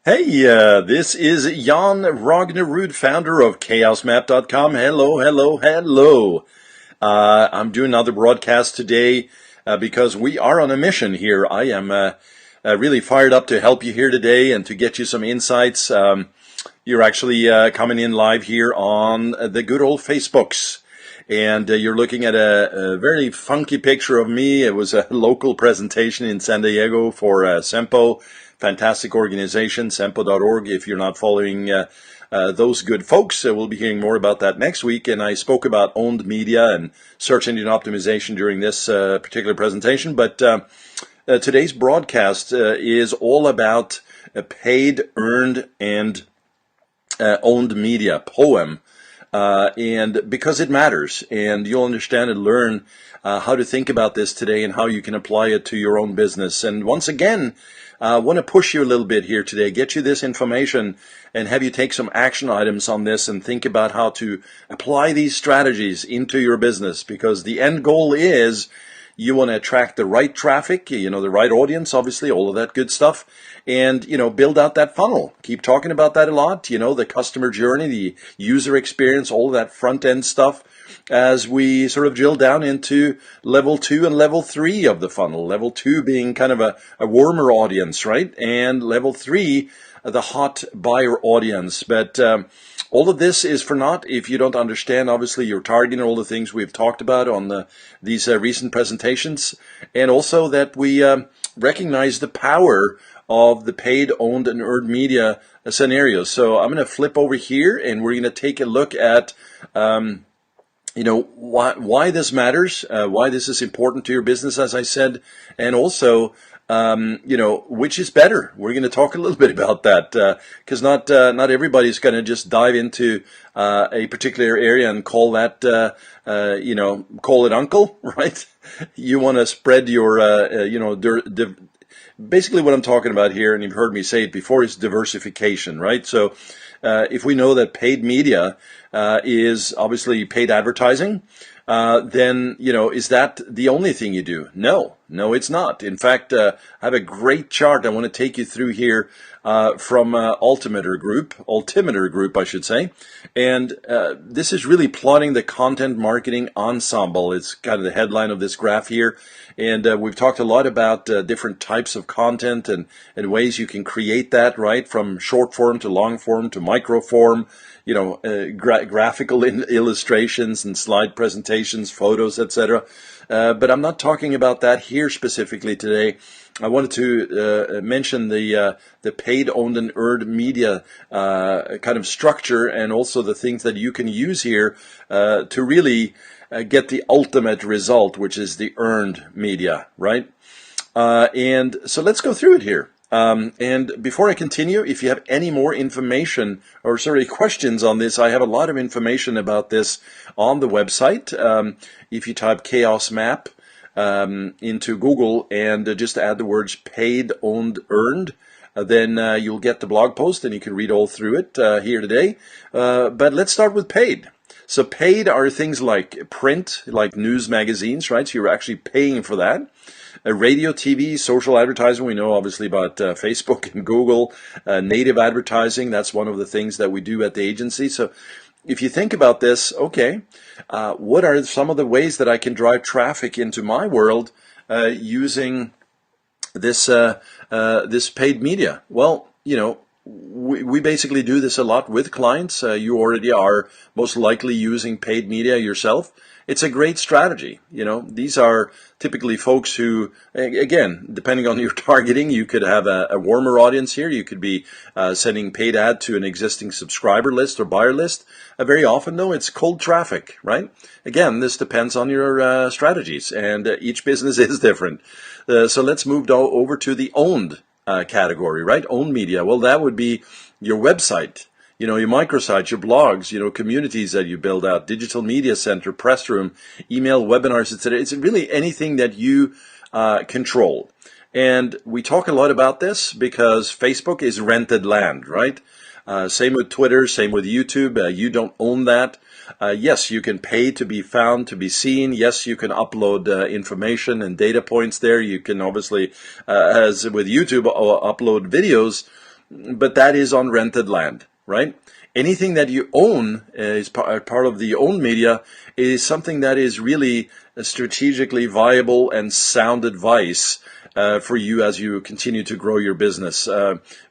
Hey, this is Jan Ragnerud, founder of chaosmap.com. Hello, hello, hello. I'm doing another broadcast today because we are on a mission here. I am really fired up to help you here today and to get you some insights. You're actually coming in live here on the good old Facebooks. And you're looking at a very funky picture of me. It was a local presentation in San Diego for Sempo. Fantastic organization, sempo.org. If you're not following those good folks, we'll be hearing more about that next week. And I spoke about owned media and search engine optimization during this particular presentation. But today's broadcast is all about paid, earned, and owned media, POEM. And because it matters, and you'll understand and learn how to think about this today and how you can apply it to your own business. And once again, I want to push you a little bit here today, get you this information and have you take some action items on this and think about how to apply these strategies into your business, because the end goal is you want to attract the right traffic, the right audience, obviously, all of that good stuff, and, build out that funnel. Keep talking about that a lot, the customer journey, the user experience, all of that front end stuff, as we sort of drill down into level 2 and level 3 of the funnel. Level 2 being kind of a warmer audience, right? And level 3, the hot buyer audience. But all of this is for naught if you don't understand, obviously, your targeting, all the things we've talked about on these recent presentations, and also that we recognize the power of the paid, owned, and earned media scenarios. So I'm going to flip over here, and we're going to take a look at why this matters, why this is important to your business, as I said, and also which is better. We're going to talk a little bit about that because not everybody's going to just dive into a particular area and call that call it uncle, right? You want to spread your basically what I'm talking about here, and you've heard me say it before, is diversification, right? So if we know that paid media is obviously paid advertising, then, is that the only thing you do? No, it's not. In fact, I have a great chart I want to take you through here from Altimeter Group, I should say. And this is really plotting the content marketing ensemble. It's kind of the headline of this graph here. And we've talked a lot about different types of content and ways you can create that, right? From short form to long form to micro form, graphical illustrations and slide presentations, photos, etc. But I'm not talking about that here specifically today. I wanted to mention the paid, owned, and earned media kind of structure, and also the things that you can use here to really get the ultimate result, which is the earned media, right? And so let's go through it here. And before I continue, if you have any more information or questions on this, I have a lot of information about this on the website. If you type Chaos Map into Google and just add the words paid, owned, earned, then you'll get the blog post and you can read all through it here today. But let's start with paid. So paid are things like print, like news magazines, right? So you're actually paying for that. Radio, TV, social advertising, we know obviously about Facebook and Google. Native advertising, that's one of the things that we do at the agency. So if you think about this, okay, what are some of the ways that I can drive traffic into my world using this this paid media? Well, we basically do this a lot with clients. You already are most likely using paid media yourself. It's a great strategy. These are typically folks who, again, depending on your targeting, you could have a warmer audience here. You could be sending paid ad to an existing subscriber list or buyer list. Very often, though, it's cold traffic, right? Again, this depends on your strategies, and each business is different. So let's move over to the owned category, right? Owned media. Well, that would be your website, your microsites, your blogs, communities that you build out, digital media center, press room, email, webinars, etc. It's really anything that you control. And we talk a lot about this because Facebook is rented land, right? Same with Twitter, same with YouTube. You don't own that. Yes, you can pay to be found, to be seen. Yes, you can upload information and data points there. You can obviously, as with YouTube, upload videos. but that is on rented land, right? Anything that you own is part of the owned media is something that is really strategically viable and sound advice for you as you continue to grow your business.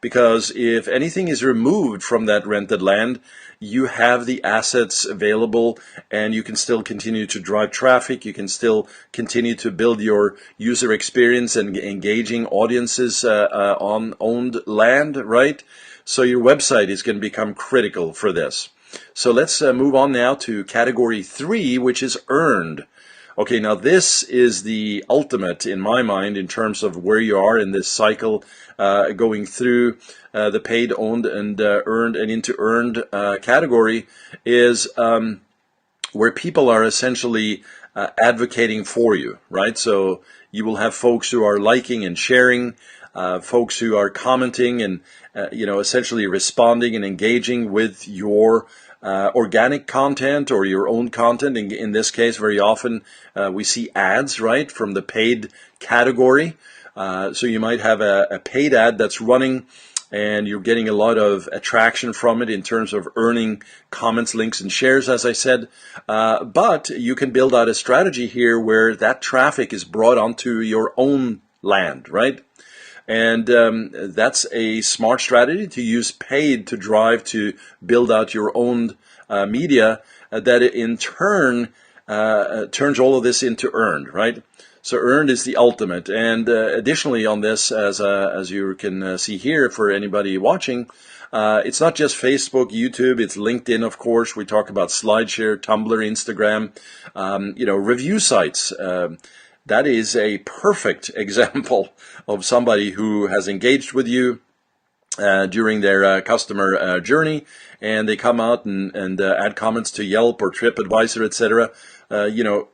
Because if anything is removed from that rented land, you have the assets available and you can still continue to drive traffic. You can still continue to build your user experience and engaging audiences on owned land, right? So your website is going to become critical for this. So let's move on now to category 3, which is earned. Okay, now this is the ultimate in my mind in terms of where you are in this cycle, going through the paid, owned, and earned and into earned category is where people are essentially advocating for you, right? So you will have folks who are liking and sharing, folks who are commenting and essentially responding and engaging with your organic content or your own content. In this case, very often we see ads, right, from the paid category. So you might have a paid ad that's running and you're getting a lot of attraction from it in terms of earning comments, links, and shares, as I said. But you can build out a strategy here where that traffic is brought onto your own land, right? And that's a smart strategy to use paid to drive to build out your own media that in turn turns all of this into earned, right? So earned is the ultimate. And additionally on this, as you can see here for anybody watching, it's not just Facebook, YouTube, it's LinkedIn, of course. We talk about SlideShare, Tumblr, Instagram, review sites. That is a perfect example of somebody who has engaged with you during their customer journey, and they come out and add comments to Yelp or TripAdvisor, etc.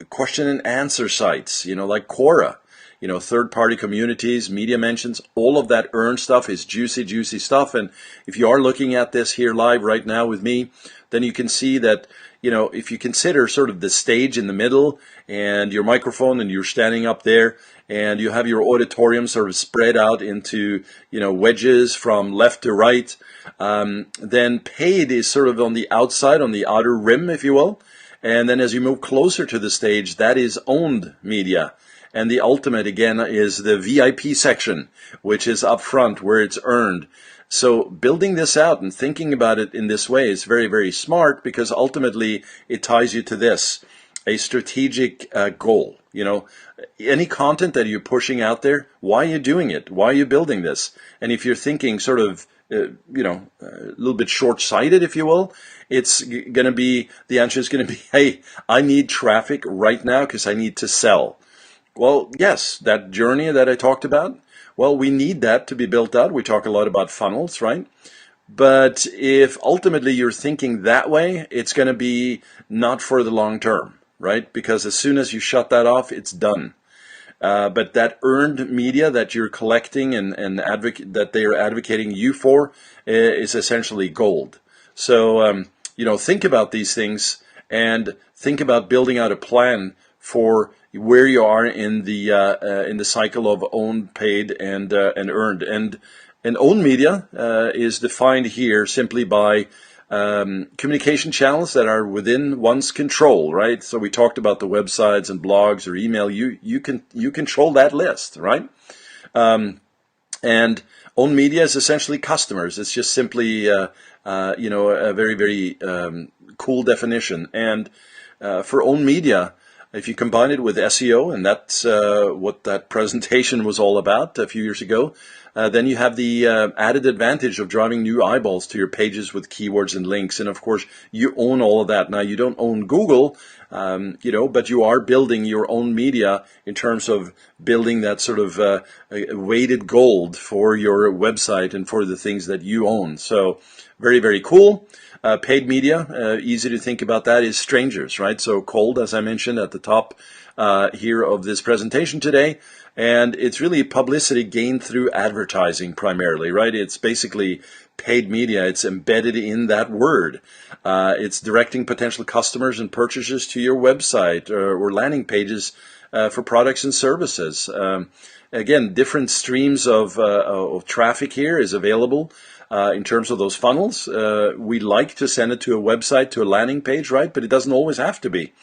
Question and answer sites, like Quora, third-party communities, media mentions, all of that earned stuff is juicy, juicy stuff. And if you are looking at this here live right now with me, then you can see that, if you consider sort of the stage in the middle and your microphone and you're standing up there and you have your auditorium sort of spread out into, wedges from left to right, then paid is sort of on the outside, on the outer rim, if you will. And then as you move closer to the stage, that is owned media. And the ultimate, again, is the VIP section, which is up front where it's earned. So building this out and thinking about it in this way is very, very smart because ultimately it ties you to this, a strategic goal. Any content that you're pushing out there, why are you doing it? Why are you building this? And if you're thinking sort of, a little bit short-sighted, if you will, it's going to be, the answer is going to be, hey, I need traffic right now because I need to sell. Well, yes, that journey that I talked about, well, we need that to be built out. We talk a lot about funnels, right? But if ultimately you're thinking that way, it's going to be not for the long term, right? Because as soon as you shut that off, it's done. But that earned media that you're collecting and that they are advocating you for is essentially gold. So, think about these things and think about building out a plan for where you are in the cycle of owned, paid, and earned. And owned media is defined here simply by communication channels that are within one's control, right? So we talked about the websites and blogs or email. You control that list, right? And owned media is essentially customers. It's just simply a very, very cool definition. And for owned media, if you combine it with SEO, and that's what that presentation was all about a few years ago, then you have the added advantage of driving new eyeballs to your pages with keywords and links. And of course, you own all of that. Now, you don't own Google, but you are building your own media in terms of building that sort of weighted gold for your website and for the things that you own. So very, very cool. Paid media, easy to think about that, is strangers, right? So cold, as I mentioned at the top here of this presentation today. And it's really publicity gained through advertising primarily, right? It's basically paid media. It's embedded in that word. It's directing potential customers and purchasers to your website or landing pages for products and services. Again, different streams of traffic here is available in terms of those funnels. We like to send it to a website, to a landing page, right? But it doesn't always have to be.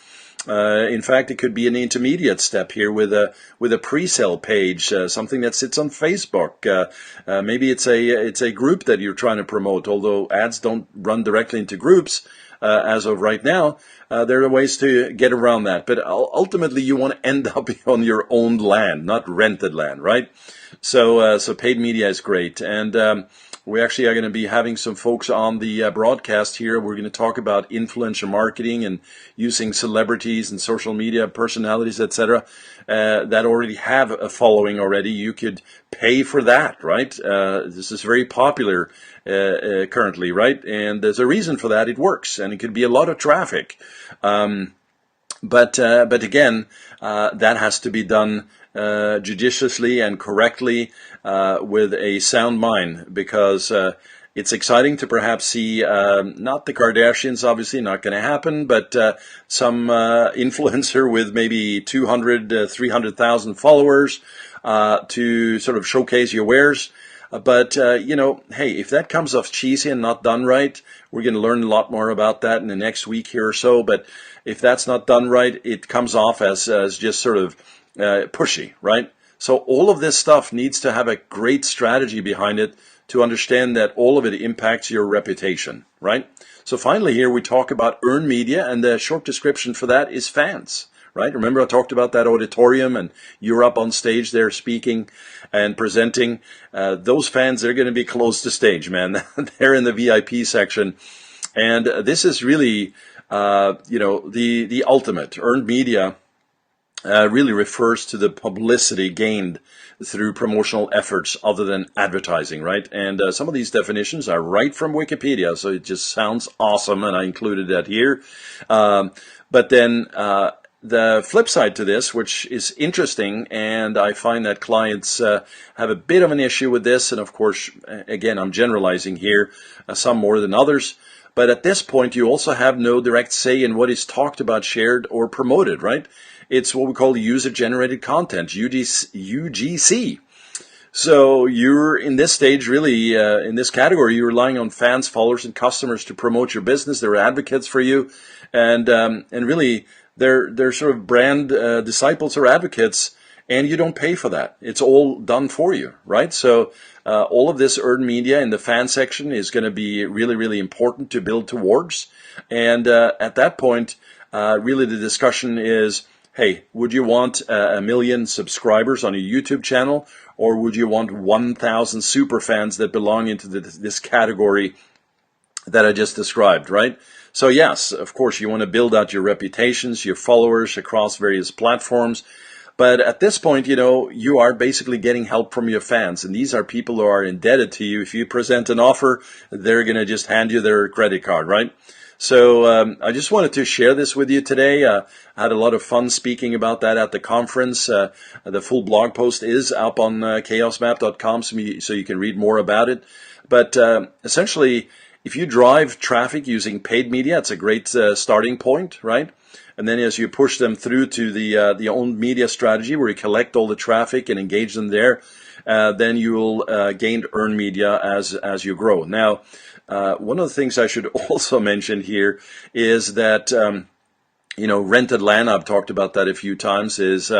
In fact, it could be an intermediate step here with a pre-sale page, something that sits on Facebook. Maybe it's a group that you're trying to promote. Although ads don't run directly into groups as of right now, there are ways to get around that. But ultimately, you want to end up on your own land, not rented land, right? So paid media is great, and we actually are going to be having some folks on the broadcast here. We're going to talk about influencer marketing and using celebrities and social media personalities, etc., that already have a following already. You could pay for that, right? This is very popular currently, right? And there's a reason for that. It works, and it could be a lot of traffic. But again, that has to be done judiciously and correctly with a sound mind, because it's exciting to perhaps see not the Kardashians, obviously not going to happen, but some influencer with maybe 200, 300,000 followers to sort of showcase your wares. But, hey, if that comes off cheesy and not done right, we're going to learn a lot more about that in the next week here or so. But if that's not done right, it comes off as just sort of pushy, right? So all of this stuff needs to have a great strategy behind it to understand that all of it impacts your reputation, right? So finally here we talk about earned media, and the short description for that is fans. Right? Remember I talked about that auditorium and you're up on stage there speaking and presenting. Those fans, they're going to be close to stage, man. They're in the VIP section. And this is really, the ultimate. Earned media really refers to the publicity gained through promotional efforts other than advertising, right? And some of these definitions are right from Wikipedia, so it just sounds awesome, and I included that here. But then the flip side to this, which is interesting, and I find that clients have a bit of an issue with this, and of course, again, I'm generalizing here, some more than others, but at this point, you also have no direct say in what is talked about, shared, or promoted, right? It's what we call user-generated content, UGC. So you're in this stage, really, in this category, you're relying on fans, followers, and customers to promote your business. They're advocates for you, and really, they're sort of brand disciples or advocates, and you don't pay for that. It's all done for you, right? So all of this earned media in the fan section is going to be really, really important to build towards. And at that point, really the discussion is, hey, would you want 1 million subscribers on a YouTube channel, or would you want 1,000 super fans that belong into this category that I just described, right? So yes, of course, you want to build out your reputations, your followers across various platforms. But at this point, you are basically getting help from your fans. And these are people who are indebted to you. If you present an offer, they're going to just hand you their credit card, right? So I just wanted to share this with you today. I had a lot of fun speaking about that at the conference. The full blog post is up on chaosmap.com, so you can read more about it. But essentially, if you drive traffic using paid media, it's a great starting point, right? And then as you push them through to the owned media strategy, where you collect all the traffic and engage them there, then you will gain earned media as you grow. Now, one of the things I should also mention here is that rented land, I've talked about that a few times, is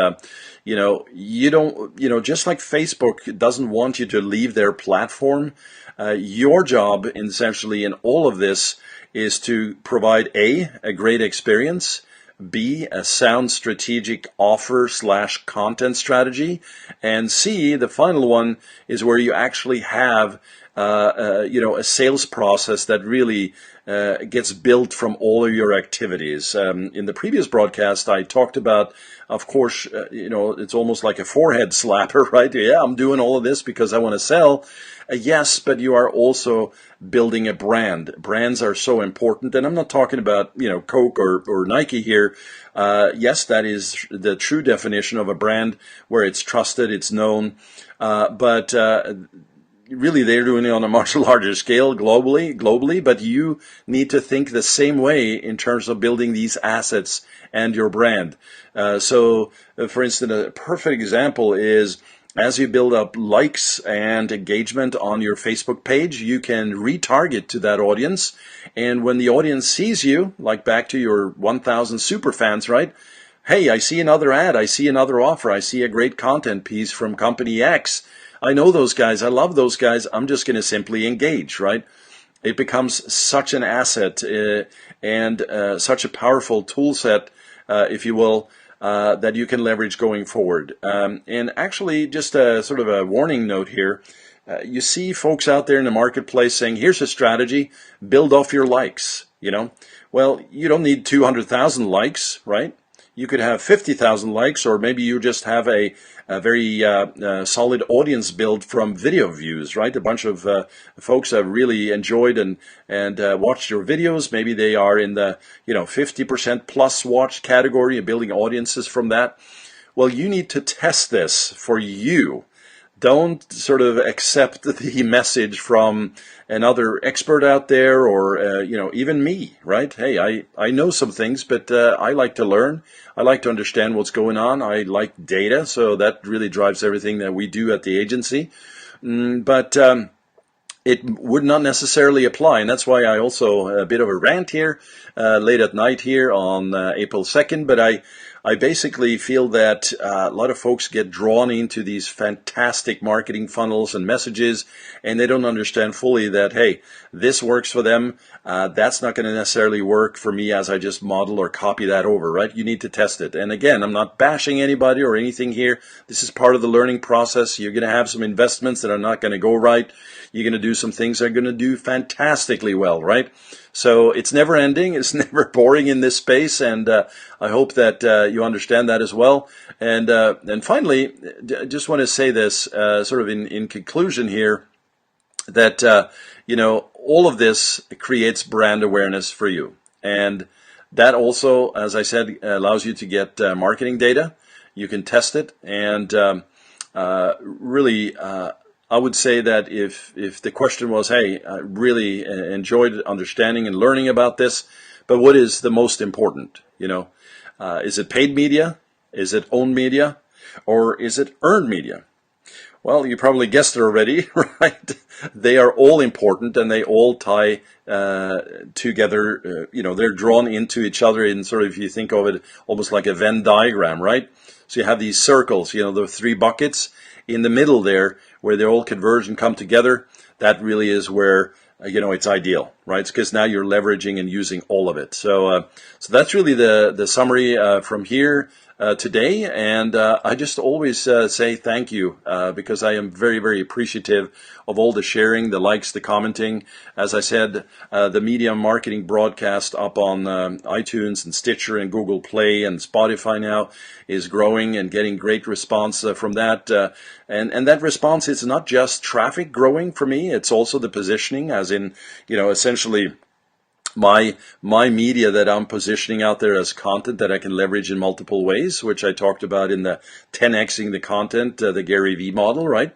you don't, just like Facebook doesn't want you to leave their platform. Your job, essentially, in all of this is to provide a great experience, B, a sound strategic offer / content strategy, and C, the final one is where you actually have a sales process that really gets built from all of your activities. In the previous broadcast, I talked about, of course, it's almost like a forehead slapper, right? Yeah, I'm doing all of this because I want to sell. Yes, but you are also building a brand. Brands are so important, and I'm not talking about Coke or Nike here. Yes, that is the true definition of a brand, where it's trusted, it's known, but really they're doing it on a much larger scale globally, but you need to think the same way in terms of building these assets and your brand. For instance, a perfect example is as you build up likes and engagement on your Facebook page, you can retarget to that audience. And when the audience sees you, like back to your 1,000 super fans, right? Hey, I see another ad, I see another offer, I see a great content piece from company X. I know those guys, I love those guys, I'm just going to simply engage, right? It becomes such an asset and such a powerful tool set, if you will, that you can leverage going forward. And actually, just a sort of a warning note here, you see folks out there in the marketplace saying, here's a strategy, build off your likes, you know. Well, you don't need 200,000 likes, right? You could have 50,000 likes, or maybe you just have a very solid audience build from video views, right? A bunch of folks have really enjoyed and watched your videos. Maybe they are in the 50% plus watch category and building audiences from that. Well, you need to test this for you. Don't sort of accept the message from another expert out there, or even me, right? Hey, I know some things, but I like to learn. I like to understand what's going on. I like data, so that really drives everything that we do at the agency. But it would not necessarily apply, and that's why I also a bit of a rant here late at night here on April 2nd. But I basically feel that a lot of folks get drawn into these fantastic marketing funnels and messages, and they don't understand fully that, hey, this works for them. That's not going to necessarily work for me as I just model or copy that over, right? You need to test it. And again, I'm not bashing anybody or anything here. This is part of the learning process. You're going to have some investments that are not going to go right. You're going to do some things that are going to do fantastically well, right? So it's never ending. It's never boring in this space, and I hope that you understand that as well. And finally, I just want to say this sort of in conclusion here, that all of this creates brand awareness for you, and that also, as I said, allows you to get marketing data. You can test it, and really. I would say that if the question was, hey, I really enjoyed understanding and learning about this, but what is the most important? Is it paid media? Is it owned media? Or is it earned media? Well, you probably guessed it already, right? They are all important, and they all tie together. They're drawn into each other in sort of, if you think of it almost like a Venn diagram, right? So you have these circles, the three buckets in the middle there, where they all converge and come together. That really is where it's ideal, right? Because now you're leveraging and using all of it. So that's really the summary from here today. And I just always say thank you because I am very, very appreciative of all the sharing, the likes, the commenting. As I said, the media marketing broadcast up on iTunes and Stitcher and Google Play and Spotify now is growing and getting great response from that. And that response is not just traffic growing for me, it's also the positioning, as in, essentially my media that I'm positioning out there as content that I can leverage in multiple ways, which I talked about in the 10xing the content, the Gary V model, right?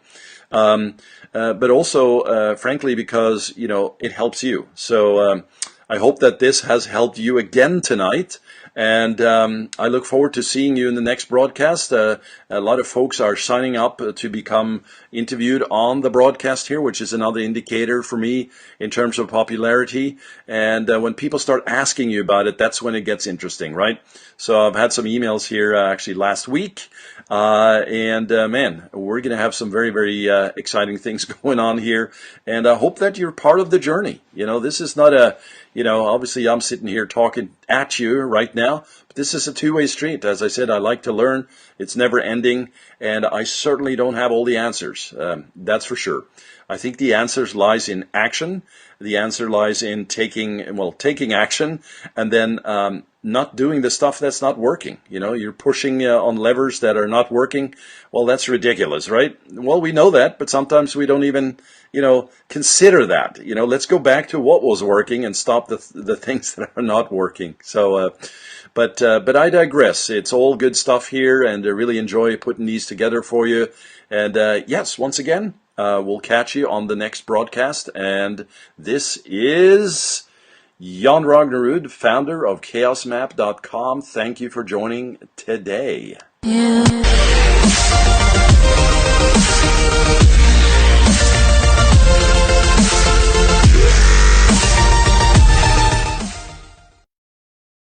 But also, frankly, because, it helps you. So I hope that this has helped you again tonight. And I look forward to seeing you in the next broadcast. A lot of folks are signing up to become interviewed on the broadcast here, which is another indicator for me in terms of popularity. And when people start asking you about it, that's when it gets interesting, right? So I've had some emails here actually last week. Man, we're going to have some very, very exciting things going on here. And I hope that you're part of the journey. This is not a... obviously I'm sitting here talking at you right now, but this is a two-way street. As I said, I like to learn. It's never ending, and I certainly don't have all the answers. That's for sure. I think the answers lies in action. The answer lies in taking action, and then not doing the stuff that's not working. You're pushing on levers that are not working. Well, that's ridiculous, right? Well, we know that, but sometimes we don't even, consider that. Let's go back to what was working and stop the things that are not working. So, but I digress. It's all good stuff here, and I really enjoy putting these together for you. And yes, once again, we'll catch you on the next broadcast. And this is Jan Ragnerud, founder of chaosmap.com. Thank you for joining today.